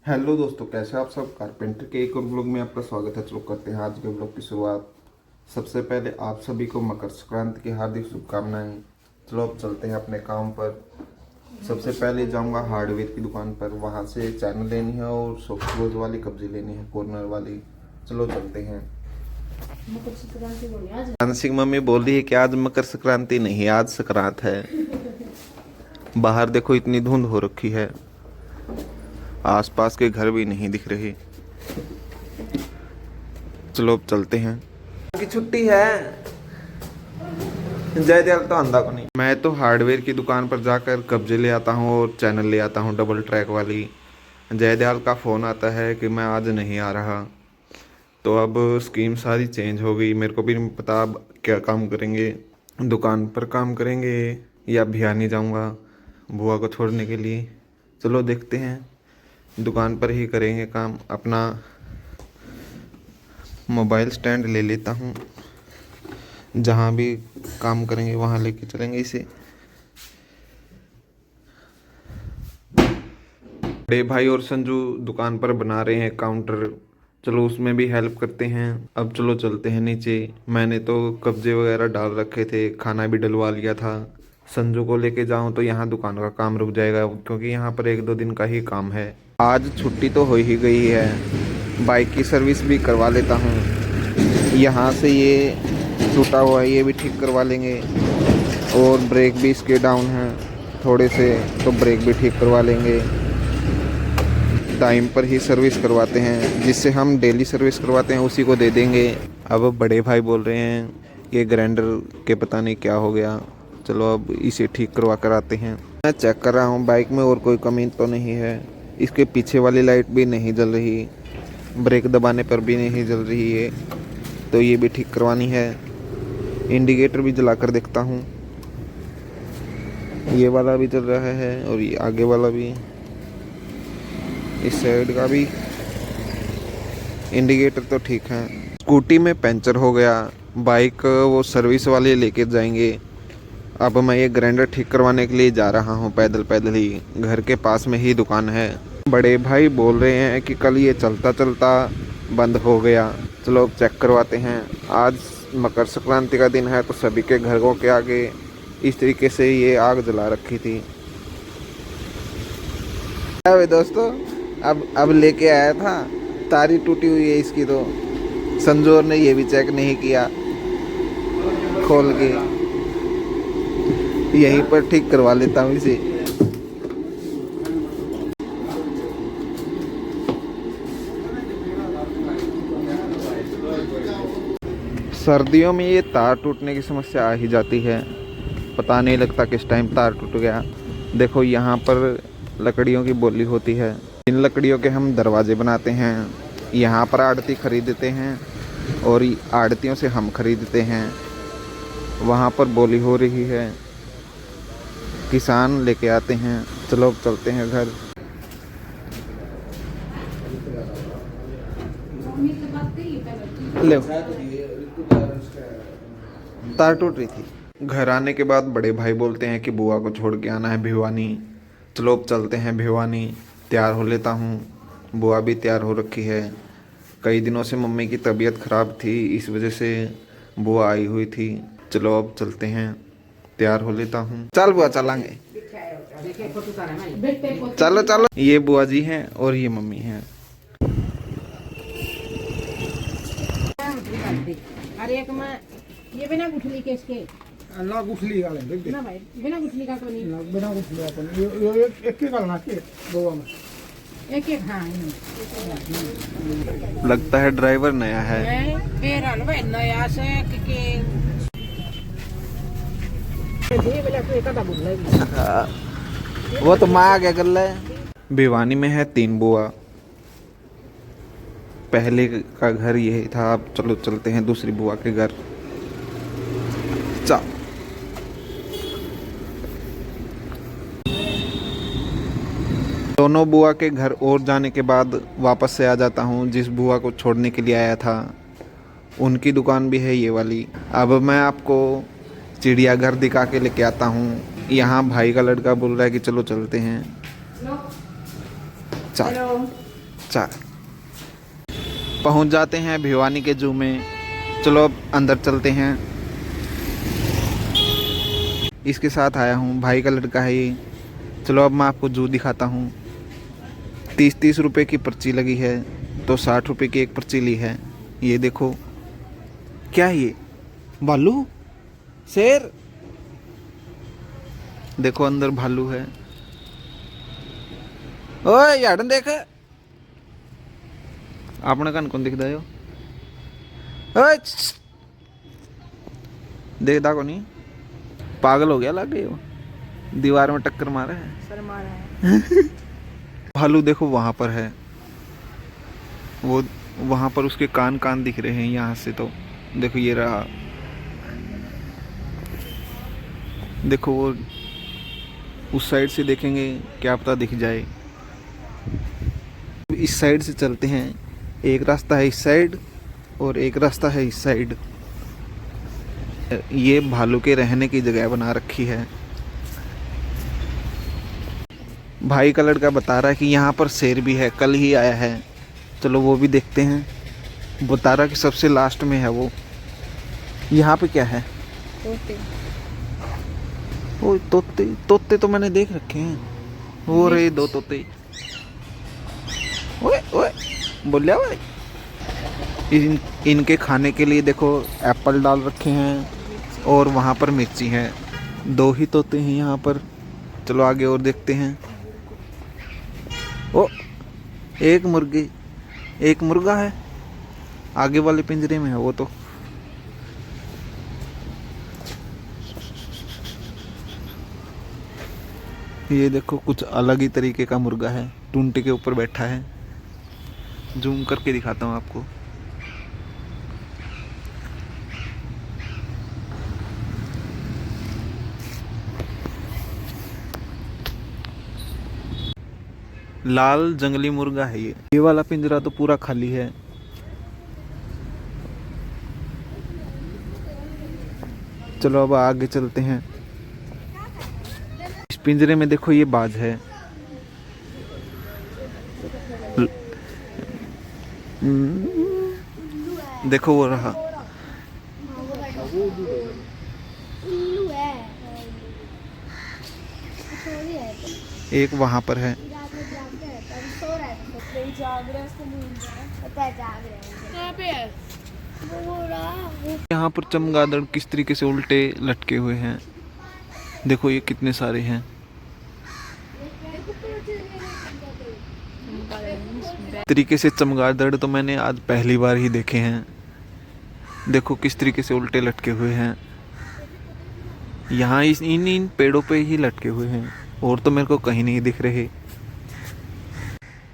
Hello दोस्तों, कैसे आप सब। कारपेंटर के एक और ब्लॉग में आपका स्वागत है। चलो करते हैं आज के ब्लॉग की शुरुआत। सबसे पहले आप सभी को मकर संक्रांति की हार्दिक शुभकामनाएं। चलो अब चलते हैं अपने काम पर। सबसे पहले जाऊंगा हार्डवेयर की दुकान पर, वहां से चैनल लेनी है और सॉफ्ट क्लोज वाली कब्जी लेनी है, कॉर्नर वाली। चलो चलते हैं। मानसिक मम्मी बोल रही है कि आज मकर संक्रांति नहीं, आज संक्रांत है। बाहर देखो इतनी धुंध हो रखी है, आसपास के घर भी नहीं दिख रहे। चलो अब चलते हैं। की छुट्टी है। जय दयाल तो आंदा को नहीं। मैं तो हार्डवेयर की दुकान पर जाकर कब्जे ले आता हूँ और चैनल ले आता हूँ डबल ट्रैक वाली। जय दयाल का फ़ोन आता है कि मैं आज नहीं आ रहा। तो अब स्कीम सारी चेंज हो गई। मेरे को भी नहीं पता अब क्या काम करेंगे, दुकान पर काम करेंगे या भिवानी जाऊँगा बुआ को छोड़ने के लिए। चलो देखते हैं, दुकान पर ही करेंगे काम। अपना मोबाइल स्टैंड ले लेता हूँ, जहाँ भी काम करेंगे वहाँ लेके चलेंगे इसे। बड़े भाई और संजू दुकान पर बना रहे हैं काउंटर, चलो उसमें भी हेल्प करते हैं। अब चलो चलते हैं नीचे। मैंने तो कब्जे वगैरह डाल रखे थे, खाना भी डलवा लिया था। संजू को लेके जाऊं तो यहाँ दुकान का काम रुक जाएगा, क्योंकि यहाँ पर 1-2 दिन का ही काम है। आज छुट्टी तो हो ही गई है, बाइक की सर्विस भी करवा लेता हूँ। यहाँ से ये टूटा हुआ है, ये भी ठीक करवा लेंगे। और ब्रेक भी इसके डाउन हैं थोड़े से, तो ब्रेक भी ठीक करवा लेंगे। टाइम पर ही सर्विस करवाते हैं, जिससे हम डेली सर्विस करवाते हैं उसी को दे देंगे। अब बड़े भाई बोल रहे हैं कि ग्राइंडर के पता नहीं क्या हो गया, चलो अब इसे ठीक करवा कर आते हैं। मैं चेक कर रहा हूँ बाइक में और कोई कमी तो नहीं है। इसके पीछे वाली लाइट भी नहीं जल रही, ब्रेक दबाने पर भी नहीं जल रही है, तो ये भी ठीक करवानी है। इंडिकेटर भी जला कर देखता हूँ, ये वाला भी जल रहा है और ये आगे वाला भी, इस साइड का भी। इंडिकेटर तो ठीक है। स्कूटी में पंचर हो गया, बाइक वो सर्विस वाले लेके जाएंगे। अब मैं ये ग्राइंडर ठीक करवाने के लिए जा रहा हूँ, पैदल पैदल ही। घर के पास में ही दुकान है। बड़े भाई बोल रहे हैं कि कल ये चलता चलता बंद हो गया, चलो चेक करवाते हैं। आज मकर संक्रांति का दिन है, तो सभी के घरों के आगे इस तरीके से ये आग जला रखी थी। दोस्तों अब लेके आया था, तारी टूटी हुई है इसकी, तो संजोर ने ये भी चेक नहीं किया खोल के। यहीं पर ठीक करवा लेता हूँ इसे। सर्दियों में ये तार टूटने की समस्या आ ही जाती है, पता नहीं लगता किस टाइम तार टूट गया। देखो यहाँ पर लकड़ियों की बोली होती है, इन लकड़ियों के हम दरवाजे बनाते हैं। यहाँ पर आड़ती खरीदते हैं और आड़तियों से हम खरीदते हैं। वहाँ पर बोली हो रही है, किसान लेके आते हैं। चलो अब चलते हैं घर। ले तार टूट रही थी। घर आने के बाद बड़े भाई बोलते हैं कि बुआ को छोड़ के आना है भिवानी। चलो अब चलते हैं भिवानी। तैयार हो लेता हूँ, बुआ भी तैयार हो रखी है। कई दिनों से मम्मी की तबीयत ख़राब थी, इस वजह से बुआ आई हुई थी। चलो अब चलते हैं, तैयार हो लेता हूँ। चल बुआ चलेंगे, चलो चलो। ये बुआ जी हैं और ये मम्मी हैं। अरे एक में ये बिना गुठली के इसके ना गुठली का लेंगे ना भाई, बिना गुठली का तो नहीं। ना बिना गुठली का अपन ये एक के करना के दो में एक एक हाँ लगता है ड्राइवर नया है। पेरन भाई नया से के ये वाला तो एक आधा बुला है, वो तो माँ क्या कर ले। भिवानी में है 3 बुआ, पहले का घर यही था। अब चलो चलते हैं दूसरी बुआ के घर। चल दोनों बुआ के घर और जाने के बाद वापस से आ जाता हूँ। जिस बुआ को छोड़ने के लिए आया था उनकी दुकान भी है ये वाली। अब मैं आपको चिड़ियाघर दिखा के लेके आता हूँ। यहाँ भाई का लड़का बोल रहा है कि चलो चलते हैं। चल बच्चा। पहुंच जाते हैं भिवानी के जू में। चलो अब अंदर चलते हैं। इसके साथ आया हूँ, भाई का लड़का है ये। चलो अब मैं आपको जू दिखाता हूँ। 30-30 रुपए की पर्ची लगी है, तो 60 रुपए की एक पर्ची ली है। ये देखो, क्या है ये? भालू, शेर। देखो अंदर भालू है। ओए याडन देख, आपने कन कौन दिखदा यो? ओए देखदा को नहीं, पागल हो गया लगे वो, दीवार में टक्कर मारा है। शर्मा रहा है। भालू देखो वहां पर है, वो वहां पर उसके कान कान दिख रहे हैं यहाँ से। तो देखो ये रहा, देखो वो उस साइड से देखेंगे, क्या पता दिख जाए। इस साइड से चलते हैं। एक रास्ता है इस साइड और एक रास्ता है इस साइड। ये भालू के रहने की जगह बना रखी है। भाई का लड़का बता रहा है कि यहाँ पर शेर भी है, कल ही आया है। चलो वो भी देखते हैं। बता रहा कि सबसे लास्ट में है वो। यहाँ पे क्या है? तोते। वो तोते, तोते तो मैंने देख रखे हैं। वो रहे 2 तोते। ओए ओए बोलिया भाई। इनके खाने के लिए देखो एप्पल डाल रखे हैं और वहाँ पर मिर्ची है। 2 ही तोते हैं यहाँ पर। चलो आगे और देखते हैं। ओ, एक मुर्गी, एक मुर्गा है आगे वाले पिंजरे में है वो। तो ये देखो कुछ अलग ही तरीके का मुर्गा है, टूंटे के ऊपर बैठा है। जूम करके दिखाता हूँ आपको। लाल जंगली मुर्गा है ये वाला पिंजरा तो पूरा खाली है। चलो अब आगे चलते हैं। इस पिंजरे में देखो ये बाज है। देखो वो रहा। एक वहां पर है। यहाँ पर चमगादड़ किस तरीके से उल्टे लटके हुए हैं। देखो ये कितने सारे हैं। तरीके से चमगादड़ तो मैंने आज पहली बार ही देखे हैं। देखो किस तरीके से उल्टे लटके हुए हैं। यहाँ इन पेड़ों पे ही लटके हुए हैं, और तो मेरे को कहीं नहीं दिख रहे।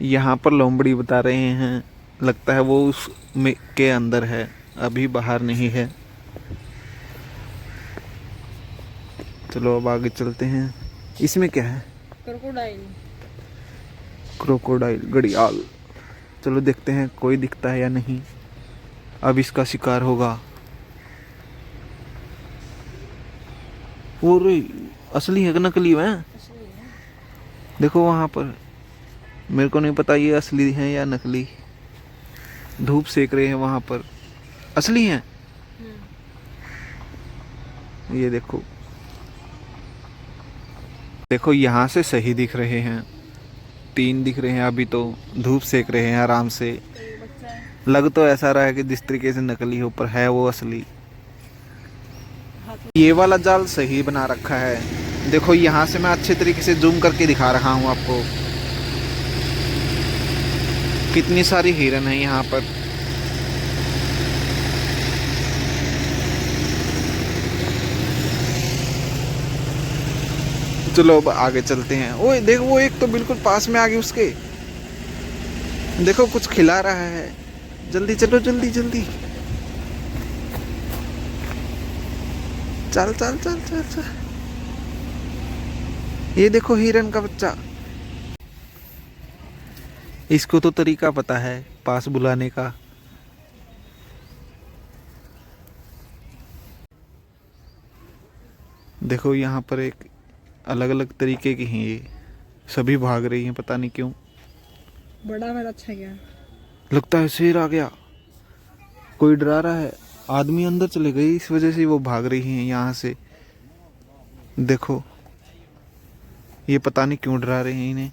यहाँ पर लोमड़ी बता रहे हैं, लगता है वो उस में के अंदर है, अभी बाहर नहीं है। चलो अब आगे चलते हैं। इसमें क्या है? क्रोकोडाइल। क्रोकोडाइल, घड़ियाल। चलो देखते हैं कोई दिखता है या नहीं। अब इसका शिकार होगा। वो रे, असली है कि नकली है? देखो वहां पर, मेरे को नहीं पता ये असली है या नकली। धूप सेक रहे हैं वहां पर। असली हैं ये। देखो देखो यहाँ से सही दिख रहे हैं। 3 दिख रहे हैं अभी तो। धूप सेक रहे हैं आराम से। लग तो ऐसा रहा है कि जिस तरीके से नकली हो, पर है वो असली। ये वाला जाल सही बना रखा है। देखो यहाँ से मैं अच्छे तरीके से जूम करके दिखा रहा हूँ आपको। कितनी सारी हिरन है यहाँ पर। चलो अब आगे चलते हैं। ओए देखो वो एक तो बिल्कुल पास में आ गई उसके। देखो कुछ खिला रहा है। जल्दी चलो, जल्दी जल्दी। चल चल चल चल चल। ये देखो हिरन का बच्चा। इसको तो तरीका पता है पास बुलाने का। देखो यहाँ पर एक अलग अलग तरीके की हैं ये। सभी भाग रही हैं, पता नहीं क्यों। बड़ा वाला अच्छा गया। लगता है शेर आ गया, कोई डरा रहा है। आदमी अंदर चले गए, इस वजह से वो भाग रही हैं यहाँ से। देखो ये पता नहीं क्यों डरा रहे हैं इन्हें।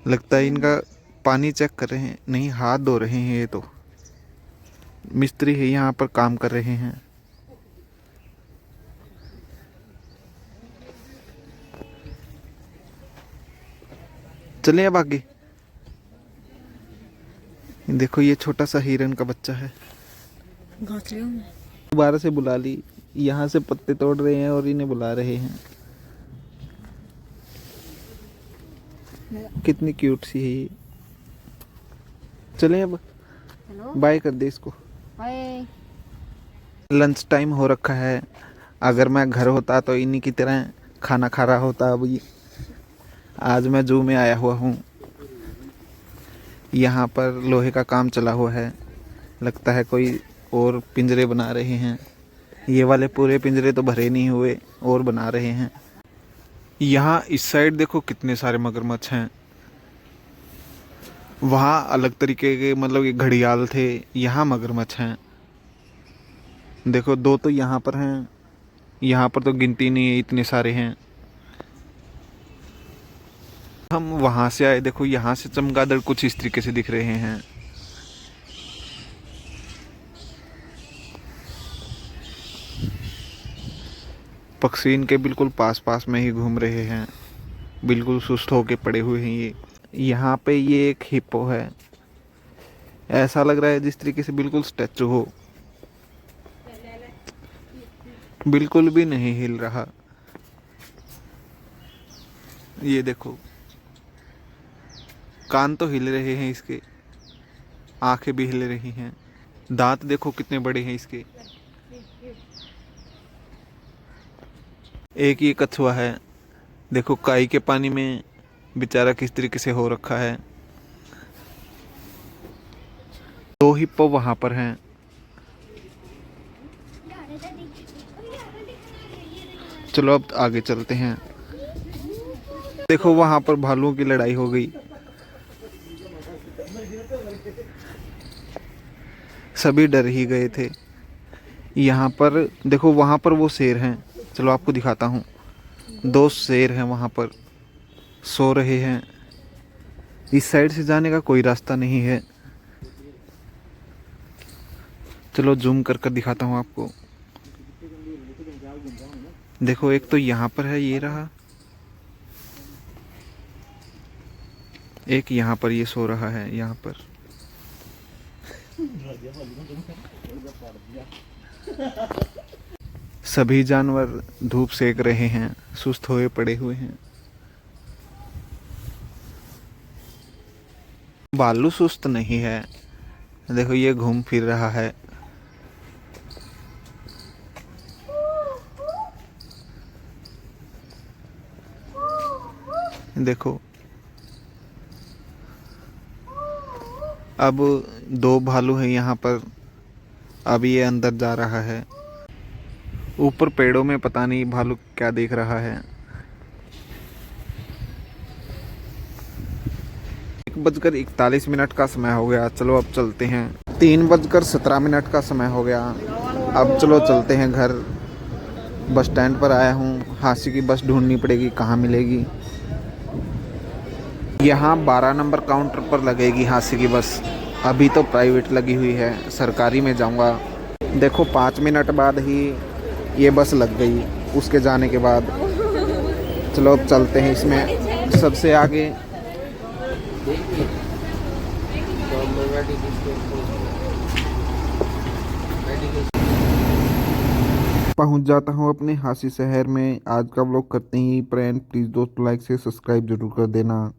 लगता है इनका पानी चेक कर रहे हैं, नहीं हाथ धो रहे हैं। ये तो मिस्त्री है, यहाँ पर काम कर रहे हैं। चले अब आगे। देखो ये छोटा सा हिरन का बच्चा है। घास लिया मैं। दोबारा से बुला ली, यहाँ से पत्ते तोड़ रहे हैं और इन्हें बुला रहे हैं। कितनी क्यूट सी है ये। चले अब, हेलो बाय कर दे इसको। बाय। लंच टाइम हो रखा है। अगर मैं घर होता तो इन्हीं की तरह खाना खा रहा होता। अब आज मैं जू में आया हुआ हूँ। यहाँ पर लोहे का काम चला हुआ है, लगता है कोई और पिंजरे बना रहे हैं। ये वाले पूरे पिंजरे तो भरे नहीं हुए और बना रहे हैं। यहाँ इस साइड देखो कितने सारे मगरमच्छ हैं। वहाँ अलग तरीके के मतलब ये घड़ियाल थे, यहाँ मगरमच्छ हैं। देखो दो तो यहाँ पर हैं, यहाँ पर तो गिनती नहीं है, इतने सारे हैं। हम वहाँ से आए, देखो यहाँ से चमगादड़ कुछ इस तरीके से दिख रहे हैं। पक्षी इनके बिल्कुल पास पास में ही घूम रहे हैं, बिल्कुल सुस्त होके पड़े हुए हैं ये। यहाँ पे ये एक हिप्पो है, ऐसा लग रहा है जिस तरीके से बिल्कुल स्टैचू हो, बिल्कुल भी नहीं हिल रहा। ये देखो कान तो हिल रहे हैं इसके, आंखें भी हिल रही हैं, दांत देखो कितने बड़े हैं इसके। एक ये कछुआ है, देखो काई के पानी में बेचारा किस तरीके से हो रखा है। दो हिप्पो वहां पर हैं। चलो अब आगे चलते हैं। देखो वहां पर भालुओं की लड़ाई हो गई, सभी डर ही गए थे। यहाँ पर देखो, वहां पर वो शेर हैं, चलो आपको दिखाता हूँ। दो शेर हैं वहां पर, सो रहे हैं। इस साइड से जाने का कोई रास्ता नहीं है। चलो जूम कर कर दिखाता हूँ आपको। देखो एक तो यहाँ पर है, ये रहा, एक यहाँ पर ये सो रहा है यहाँ पर। सभी जानवर धूप सेक रहे हैं, सुस्त हुए पड़े हुए हैं। भालू सुस्त नहीं है, देखो ये घूम फिर रहा है। देखो अब दो भालू हैं यहाँ पर, अब ये अंदर जा रहा है। ऊपर पेड़ों में पता नहीं भालू क्या देख रहा है। 1:41 का समय हो गया, चलो अब चलते हैं। 3:17 का समय हो गया, अब चलो चलते हैं घर। बस स्टैंड पर आया हूँ, हांसी की बस ढूंढनी पड़ेगी, कहाँ मिलेगी। यहाँ 12 नंबर काउंटर पर लगेगी हांसी की बस। अभी तो प्राइवेट लगी हुई है, सरकारी में जाऊँगा। देखो 5 मिनट बाद ही ये बस लग गई, उसके जाने के बाद। चलो अब चलते हैं इसमें सबसे आगे। पहुंच जाता हूं अपने हांसी शहर में। आज का व्लॉग करते ही फ्रेंड, प्लीज़ दोस्तों लाइक से सब्सक्राइब जरूर कर देना।